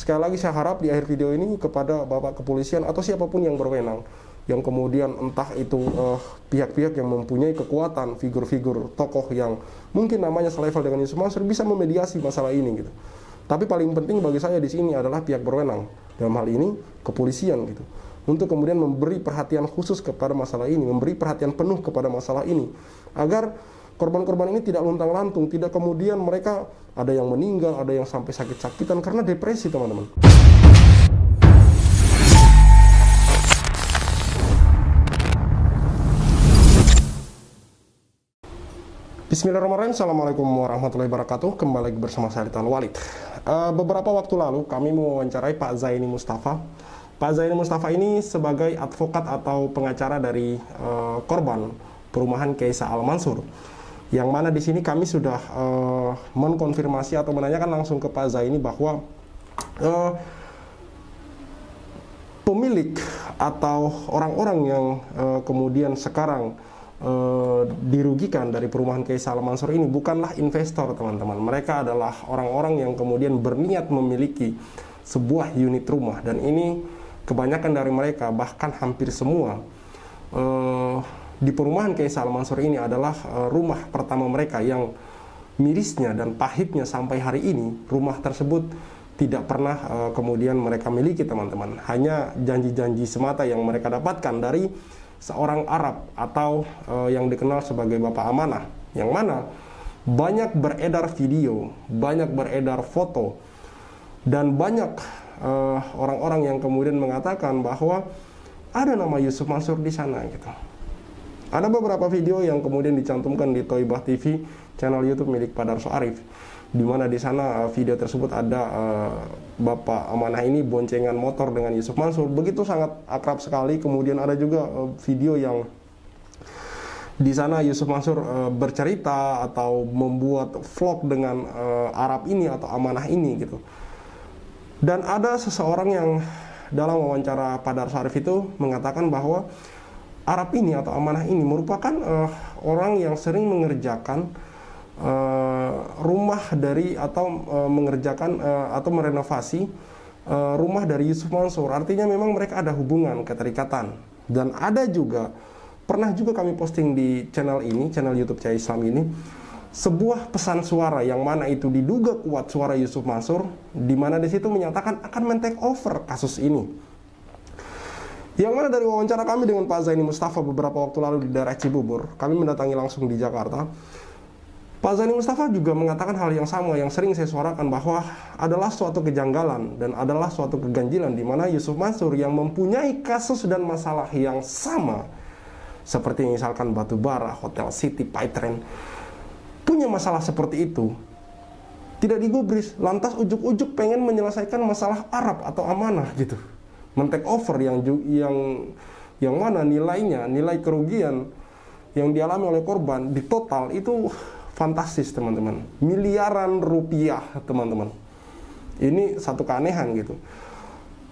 sekali lagi saya harap di akhir video ini kepada Bapak Kepolisian atau siapapun yang berwenang, yang kemudian entah itu pihak-pihak yang mempunyai kekuatan, figur-figur tokoh yang mungkin namanya selevel dengan Yusuf Mansur bisa memediasi masalah ini gitu. Tapi paling penting bagi saya di sini adalah pihak berwenang, dalam hal ini kepolisian gitu, untuk kemudian memberi perhatian khusus kepada masalah ini, memberi perhatian penuh kepada masalah ini, agar korban-korban ini tidak luntang-lantung, tidak kemudian mereka ada yang meninggal, ada yang sampai sakit-sakitan karena depresi, teman-teman. Bismillahirrahmanirrahim. Assalamualaikum warahmatullahi wabarakatuh. Kembali lagi bersama saya Ridwan Walid. Beberapa waktu lalu kami mewawancarai Pak Zaini Mustafa. Pak Zaini Mustafa ini sebagai advokat atau pengacara dari korban perumahan Kiai Sa'al Mansur. Yang mana di sini kami sudah mengkonfirmasi atau menanyakan langsung ke Pak Zaini bahwa pemilik atau orang-orang yang kemudian sekarang dirugikan dari perumahan Kiai Sa'al Mansur ini bukanlah investor, teman-teman. Mereka adalah orang-orang yang kemudian berniat memiliki sebuah unit rumah, dan ini kebanyakan dari mereka, bahkan hampir semua di perumahan Kiai Sa'al Mansur ini adalah rumah pertama mereka, yang mirisnya dan pahitnya sampai hari ini rumah tersebut tidak pernah kemudian mereka miliki, teman-teman. Hanya janji-janji semata yang mereka dapatkan dari seorang Arab atau yang dikenal sebagai Bapak Amanah, yang mana banyak beredar video, banyak beredar foto, dan banyak orang-orang yang kemudian mengatakan bahwa ada nama Yusuf Mansur di sana gitu. Ada beberapa video yang kemudian dicantumkan di Thoibah TV, channel YouTube milik Pak Darso Arif, di mana di sana video tersebut ada Bapak Amanah ini boncengan motor dengan Yusuf Mansur, begitu sangat akrab sekali. Kemudian ada juga video yang di sana Yusuf Mansur bercerita atau membuat vlog dengan Arab ini atau Amanah ini gitu. Dan ada seseorang yang dalam wawancara Pak Darso Arif itu mengatakan bahwa Arab ini atau Amanah ini merupakan orang yang sering mengerjakan rumah dari atau mengerjakan atau merenovasi rumah dari Yusuf Mansur. Artinya memang mereka ada hubungan keterikatan. Dan ada juga, pernah juga kami posting di channel ini, channel YouTube Cahaya Islam ini, sebuah pesan suara yang mana itu diduga kuat suara Yusuf Mansur, di mana di situ menyatakan akan men-take over kasus ini. Yang mana dari wawancara kami dengan Pak Zaini Mustafa beberapa waktu lalu di daerah Cibubur, kami mendatangi langsung di Jakarta. Pak Zaini Mustafa juga mengatakan hal yang sama yang sering saya suarakan, bahwa adalah suatu kejanggalan dan adalah suatu keganjilan di mana Yusuf Mansur yang mempunyai kasus dan masalah yang sama, seperti misalkan Batubara, Hotel City, Paitren, punya masalah seperti itu, tidak digubris, lantas ujuk-ujuk pengen menyelesaikan masalah Arab atau Amanah gitu, men-take over yang mana nilainya, nilai kerugian yang dialami oleh korban di total itu fantastis, teman-teman, miliaran rupiah, teman-teman. Ini satu keanehan gitu.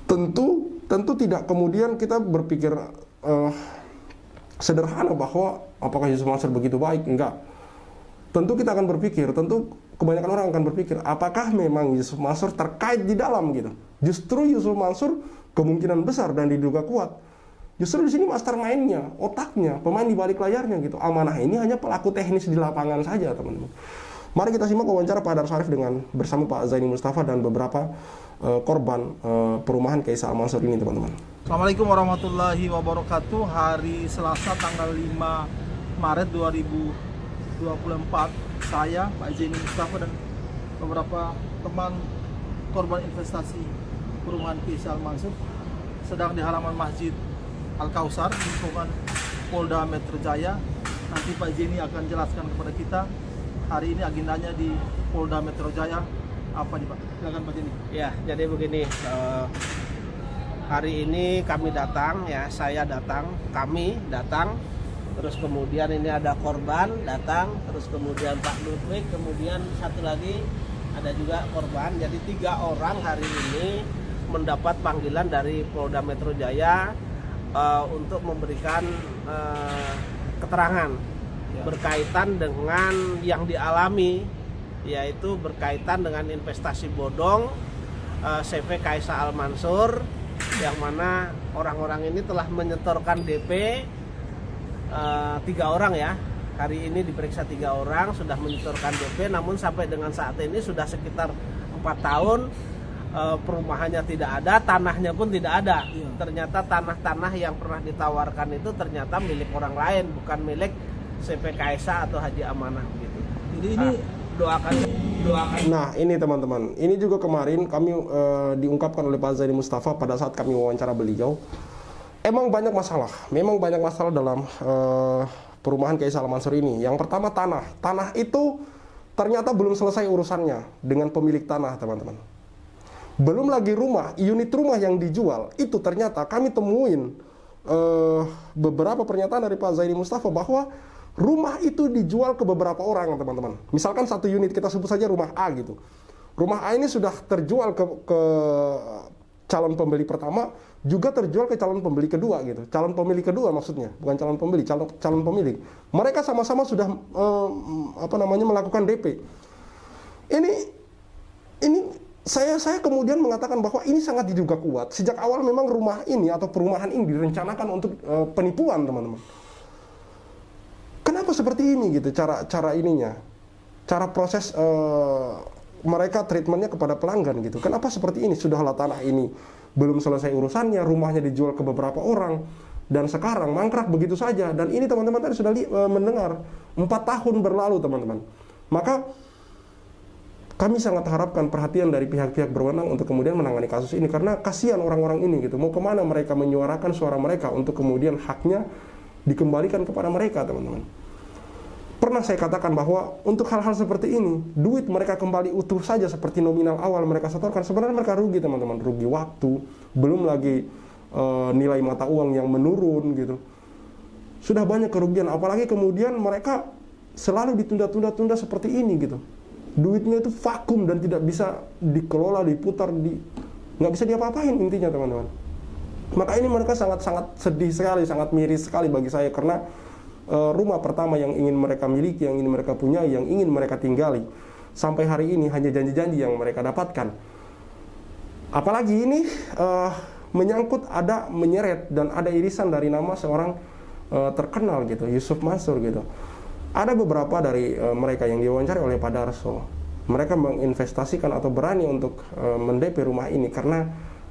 Tentu tidak kemudian kita berpikir sederhana bahwa apakah Yusuf Mansur begitu baik, enggak. Tentu kita akan berpikir, tentu kebanyakan orang akan berpikir, apakah memang Yusuf Mansur terkait di dalam gitu. Justru Yusuf Mansur kemungkinan besar dan diduga kuat, justru di sini mastermind-nya, otaknya, pemain di balik layarnya gitu. Amanah ini hanya pelaku teknis di lapangan saja, teman-teman. Mari kita simak wawancara Pak Darso Arif bersama Pak Zaini Mustafa dan beberapa korban perumahan Kiai Sa'al Mansur ini, teman-teman. Assalamualaikum warahmatullahi wabarakatuh. Hari Selasa tanggal 5 Maret 2024, saya Pak Zaini Mustafa dan beberapa teman korban investasi perumahan Kiai Sa'al Mansur sedang di halaman Masjid Al-Kausar, lingkungan Polda Metro Jaya. Nanti Pak Zaini akan jelaskan kepada kita hari ini agendanya di Polda Metro Jaya apa nih Pak? Silakan Pak Zaini. Ya, jadi begini, hari ini kami datang, ya, saya datang, kami datang, terus kemudian ini ada korban datang, terus kemudian Pak Ludwig, kemudian satu lagi ada juga korban. Jadi 3 orang hari ini mendapat panggilan dari Polda Metro Jaya untuk memberikan keterangan berkaitan dengan yang dialami, yaitu berkaitan dengan investasi bodong CV Kaisa Al-Mansur, yang mana orang-orang ini telah menyetorkan DP 3 orang ya. Hari ini diperiksa 3 orang, sudah menyetorkan DP, namun sampai dengan saat ini sudah sekitar 4 tahun perumahannya tidak ada, tanahnya pun tidak ada. Ternyata tanah-tanah yang pernah ditawarkan itu ternyata milik orang lain, bukan milik CV Kaisa atau Haji Amanah gitu. Jadi ini doakan. Nah ini teman-teman, ini juga kemarin kami diungkapkan oleh Pak Zaini Mustafa pada saat kami wawancara beliau. Memang banyak masalah dalam perumahan Kaisa Al-Mansur ini. Yang pertama tanah itu ternyata belum selesai urusannya dengan pemilik tanah, teman-teman. Belum lagi unit rumah yang dijual itu ternyata kami temuin beberapa pernyataan dari Pak Zaini Mustafa bahwa rumah itu dijual ke beberapa orang, teman-teman. Misalkan satu unit, kita sebut saja rumah A gitu. Rumah A ini sudah terjual ke calon pembeli pertama, juga terjual ke calon pembeli kedua gitu. Calon pembeli kedua maksudnya, bukan calon pembeli, calon pemilik. Mereka sama-sama sudah melakukan DP. Ini saya kemudian mengatakan bahwa ini sangat diduga kuat. Sejak awal memang rumah ini atau perumahan ini direncanakan untuk penipuan, teman-teman. Kenapa seperti ini gitu cara ininya, cara proses mereka treatmentnya kepada pelanggan gitu. Kenapa seperti ini? Sudahlah tanah ini belum selesai urusannya, rumahnya dijual ke beberapa orang, dan sekarang mangkrak begitu saja. Dan ini teman-teman tadi sudah mendengar 4 tahun berlalu, teman-teman. Maka kami sangat harapkan perhatian dari pihak-pihak berwenang untuk kemudian menangani kasus ini, karena kasihan orang-orang ini gitu. Mau kemana mereka menyuarakan suara mereka untuk kemudian haknya dikembalikan kepada mereka, teman-teman. Pernah saya katakan bahwa untuk hal-hal seperti ini, duit mereka kembali utuh saja seperti nominal awal mereka setorkan, sebenarnya mereka rugi, teman-teman. Rugi waktu, belum lagi nilai mata uang yang menurun gitu. Sudah banyak kerugian, apalagi kemudian mereka selalu ditunda-tunda seperti ini gitu. Duitnya itu vakum dan tidak bisa dikelola, diputar, nggak bisa diapa-apain intinya, teman-teman. Maka ini mereka sangat-sangat sedih sekali, sangat miris sekali bagi saya, karena rumah pertama yang ingin mereka miliki, yang ingin mereka punya, yang ingin mereka tinggali, sampai hari ini hanya janji-janji yang mereka dapatkan. Apalagi ini menyangkut menyeret dan ada irisan dari nama seorang terkenal gitu, Yusuf Mansur gitu. Ada beberapa dari mereka yang diwawancari oleh Pak Darso, mereka menginvestasikan atau berani untuk mendp rumah ini karena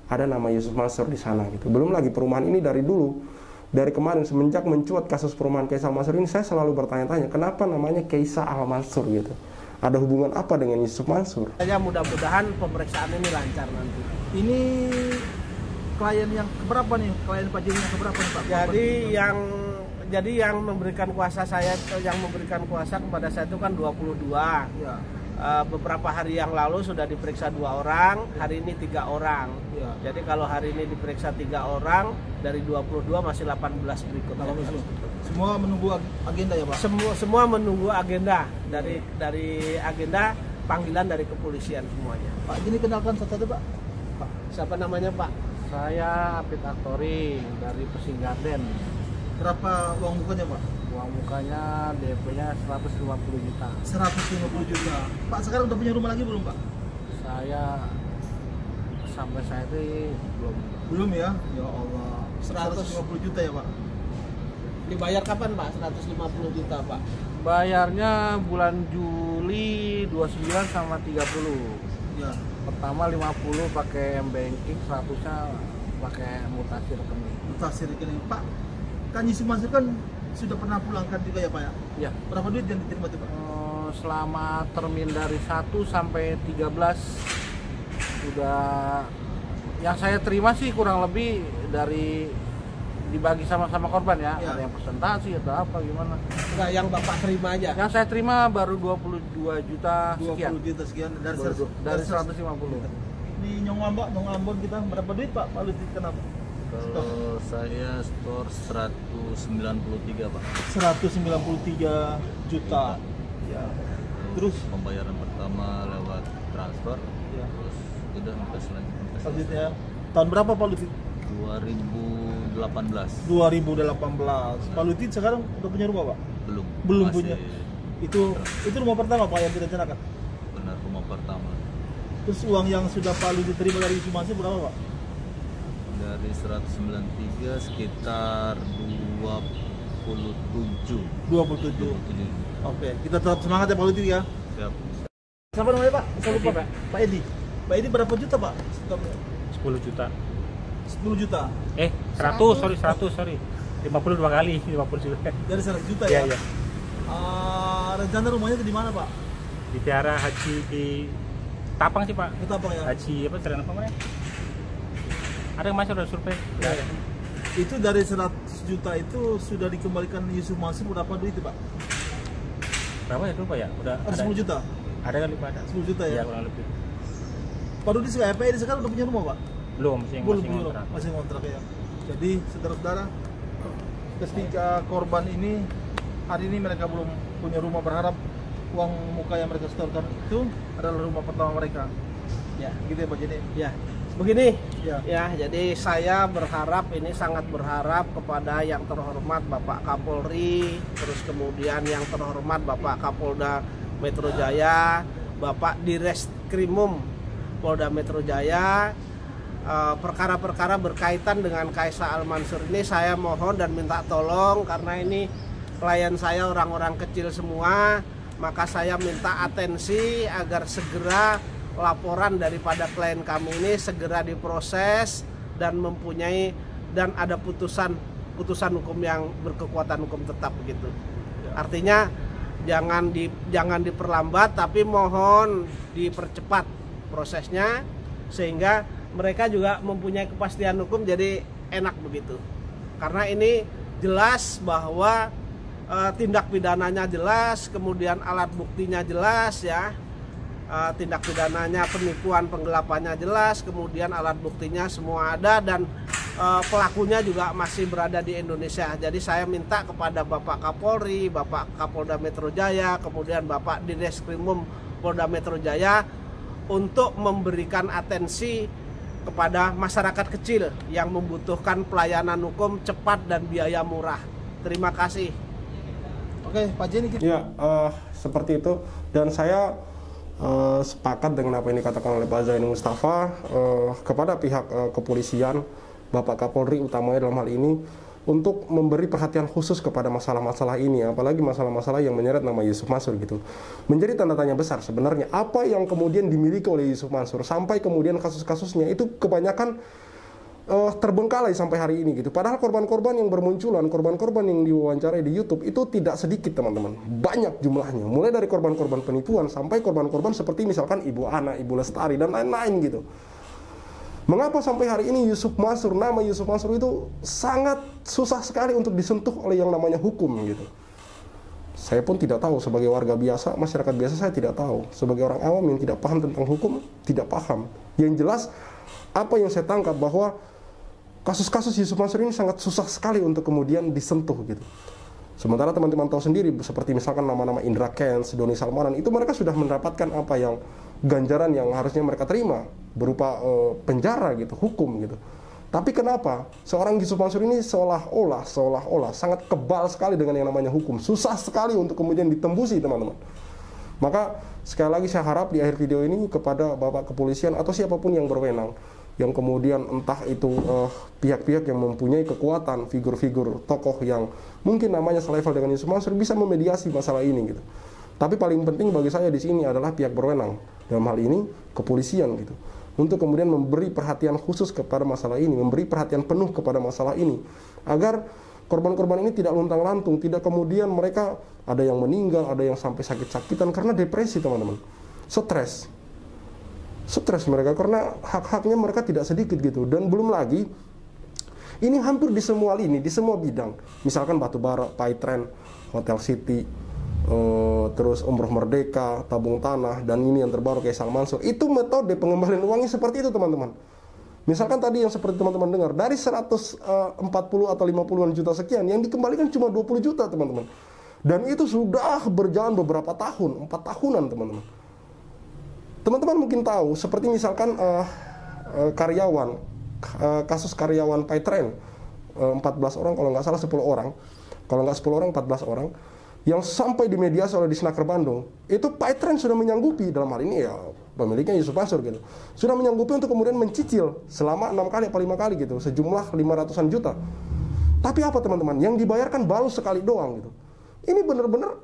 ada nama Yusuf Mansur di sana gitu. Belum lagi perumahan ini dari kemarin semenjak mencuat kasus perumahan Kaisa Al-Mansur ini, saya selalu bertanya-tanya kenapa namanya Kaisa Al-Mansur gitu. Ada hubungan apa dengan Yusuf Mansur? Ya mudah-mudahan pemeriksaan ini lancar nanti. ini klien yang keberapa nih? Klien Pak Jeni yang keberapa nih Pak? Jadi yang memberikan kuasa kepada saya itu kan 22. Ya. Beberapa hari yang lalu sudah diperiksa 2 orang, hari ini 3 orang. Ya. Jadi kalau hari ini diperiksa 3 orang, dari 22 masih 18 berikutnya. Semua menunggu agenda ya Pak? Semua menunggu agenda dari agenda panggilan dari kepolisian semuanya. Pak Jeni kenalkan satu-satu Pak. Siapa namanya Pak? Saya Apit Aktori dari Pesinggaden. Berapa uang mukanya Pak? Uang mukanya DP-nya 150 juta. 150 juta. Pak sekarang udah punya rumah lagi belum Pak? Saya sampai saya itu belum. Belum ya? Ya Allah. 150 juta ya Pak? Dibayar kapan Pak? 150 juta Pak? Bayarnya bulan Juli 29 sama 30. Ya. Pertama 50 pakai M-Banking, 100-nya pakai mutasi rekening. Mutasi rekening. Pak, kan Yusuf Mansur kan sudah pernah pulangkan juga ya Pak ya? Ya. Berapa duit yang diterima tuh Pak? Selama termin dari 1 sampai 13 udah yang saya terima sih kurang lebih dari dibagi sama-sama korban ya. Ya. Ada yang presentasi atau apa gimana. Enggak, yang Bapak terima aja. Yang saya terima baru 22 juta 20 sekian. juta sekian Dari 150. Ini Nyong Ambon kita berapa duit Pak? Pak Lutit kenapa? Kalau saya store 193 Pak. 193 juta. Ya. Terus Pembayaran pertama lewat transfer, ya. terus udah sampai selanjutnya. Selanjutnya tahun berapa Pak Lutit? 2018. 2018. Pak Lutit sekarang udah punya rumah Pak? Belum Masih punya. Itu rumah pertama Pak yang direncanakan? Benar, rumah pertama. Itu Terus uang yang sudah Pak Ludi diterima dari Yusuf Mansur berapa Pak? Dari 193 sekitar 27. 27. Oke, kita tetap semangat ya Pak Ludi ya. Siap. Siapa namanya Pak? Saya lupa. Pak. Pak Edi. Pak Edi berapa juta Pak? 10 juta. 10 juta. 100, sorry. 52 kali, 50 juta. Dari 100 juta Iya, ya? iya. Rencana rumahnya itu di mana Pak? Di Tiara Haji di Tapang sih, Pak. Itu apa ya? Haji apa jalan apa namanya? Ada yang masih udah survei? Udah ada. Itu dari 100 juta itu sudah dikembalikan Yusuf Mansur berapa duit itu Pak? Berapa ya lupa ya? Udah Ada 10 juta? Ada kali Pak, ada. 10 juta ya? Iya, kurang lebih. Pak Ludi sekarang udah punya rumah Pak? Belum, Belum masih ngontrak. masih ngontrak ya. Jadi saudara-saudara, ketika korban ini hari ini mereka belum punya rumah, berharap uang muka yang mereka setorkan itu adalah rumah pertama mereka. Ya, Gitu ya Pak Jenny? ya. Begini, Ya. ya, jadi saya berharap, ini sangat berharap kepada yang terhormat Bapak Kapolri, terus kemudian yang terhormat Bapak Kapolda Metro Jaya, Bapak Direskrimum Polda Metro Jaya, perkara-perkara berkaitan dengan Kaisa Al-Mansur ini saya mohon dan minta tolong, karena ini klien saya orang-orang kecil semua, maka saya minta atensi agar segera laporan daripada klien kami ini segera diproses dan mempunyai dan ada putusan hukum yang berkekuatan hukum tetap begitu. Artinya jangan diperlambat, tapi mohon dipercepat prosesnya sehingga mereka juga mempunyai kepastian hukum, jadi enak begitu. Karena ini jelas bahwa tindak pidananya jelas, kemudian alat buktinya jelas ya. Tindak pidananya penipuan, penggelapannya jelas, kemudian alat buktinya semua ada, dan pelakunya juga masih berada di Indonesia. Jadi saya minta kepada Bapak Kapolri, Bapak Kapolda Metro Jaya, kemudian Bapak Direskrimum Polda Metro Jaya untuk memberikan atensi kepada masyarakat kecil yang membutuhkan pelayanan hukum cepat dan biaya murah. Terima kasih. Oke, Pak Jenny gitu. Ya, seperti itu. Dan saya sepakat dengan apa yang dikatakan oleh Pak Zaini Mustafa kepada pihak kepolisian, Bapak Kapolri utamanya dalam hal ini, untuk memberi perhatian khusus kepada masalah-masalah ini, apalagi masalah-masalah yang menyeret nama Yusuf Mansur gitu. Menjadi tanda tanya besar sebenarnya apa yang kemudian dimiliki oleh Yusuf Mansur sampai kemudian kasus-kasusnya itu kebanyakan terbengkalai sampai hari ini gitu. Padahal korban-korban yang bermunculan, korban-korban yang diwawancarai di YouTube itu tidak sedikit teman-teman, banyak jumlahnya. Mulai dari korban-korban penipuan sampai korban-korban seperti misalkan Ibu Ana, Ibu Lestari dan lain-lain gitu. Mengapa sampai hari ini Yusuf Mansur, nama Yusuf Mansur itu sangat susah sekali untuk disentuh oleh yang namanya hukum gitu. Saya pun tidak tahu, sebagai warga biasa, masyarakat biasa saya tidak tahu. Sebagai orang awam yang tidak paham tentang hukum, tidak paham. Yang jelas apa yang saya tangkap bahwa kasus-kasus Yusuf Mansur ini sangat susah sekali untuk kemudian disentuh gitu. Sementara teman-teman tahu sendiri, seperti misalkan nama-nama Indra Kents, Doni Salmanan, itu mereka sudah mendapatkan apa yang ganjaran yang harusnya mereka terima berupa penjara gitu, hukum gitu. Tapi kenapa seorang Yusuf Mansur ini seolah-olah sangat kebal sekali dengan yang namanya hukum, susah sekali untuk kemudian ditembusi teman-teman. Maka sekali lagi saya harap di akhir video ini kepada Bapak Kepolisian atau siapapun yang berwenang, yang kemudian entah itu pihak-pihak yang mempunyai kekuatan, figur-figur tokoh yang mungkin namanya selevel dengan Yusuf Mansur bisa memediasi masalah ini gitu. Tapi paling penting bagi saya di sini adalah pihak berwenang, dalam hal ini kepolisian gitu, untuk kemudian memberi perhatian khusus kepada masalah ini, memberi perhatian penuh kepada masalah ini, agar korban-korban ini tidak luntang-lantung, tidak kemudian mereka ada yang meninggal, ada yang sampai sakit-sakitan karena depresi teman-teman, stres mereka karena hak-haknya mereka tidak sedikit gitu. Dan belum lagi ini hampir di semua lini, di semua bidang, misalkan batubara, Paitren, Hotel City, terus Umroh Merdeka, tabung tanah, dan ini yang terbaru Kaisa Al-Mansur. Itu metode pengembalian uangnya seperti itu teman-teman. Misalkan tadi yang seperti teman-teman dengar, dari 140 atau 50-an juta sekian, yang dikembalikan cuma 20 juta teman-teman. Dan itu sudah berjalan beberapa tahun, 4 tahunan teman-teman. Teman-teman mungkin tahu, seperti misalkan karyawan, kasus karyawan Paitren, 14 orang, kalau nggak salah 10 orang, kalau nggak 10 orang, 14 orang. yang sampai dimediasi oleh Disnaker Bandung, itu Pak Etren sudah menyanggupi, dalam hal ini ya pemiliknya Yusuf Mansur gitu, sudah menyanggupi untuk kemudian mencicil selama 6 kali atau 5 kali gitu, sejumlah 500-an juta. Tapi apa teman-teman, yang dibayarkan baru sekali doang gitu. Ini benar-benar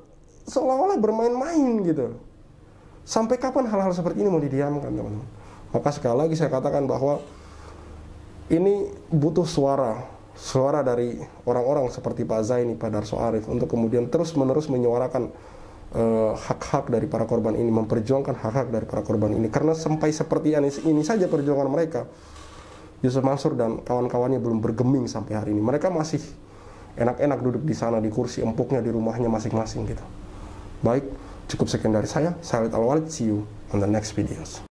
seolah-olah bermain-main gitu. Sampai kapan hal-hal seperti ini mau didiamkan teman-teman? Maka sekali lagi saya katakan bahwa ini butuh suara dari orang-orang seperti Pak Zaini, Pak Darso Arif untuk kemudian terus-menerus menyuarakan hak-hak dari para korban ini, memperjuangkan hak-hak dari para korban ini. Karena sampai seperti ini saja perjuangan mereka, Yusuf Mansur dan kawan-kawannya belum bergeming sampai hari ini. Mereka masih enak-enak duduk di sana di kursi empuknya di rumahnya masing-masing gitu. Baik, cukup sekian dari saya. Khalid Al-Walid, see you on the next videos.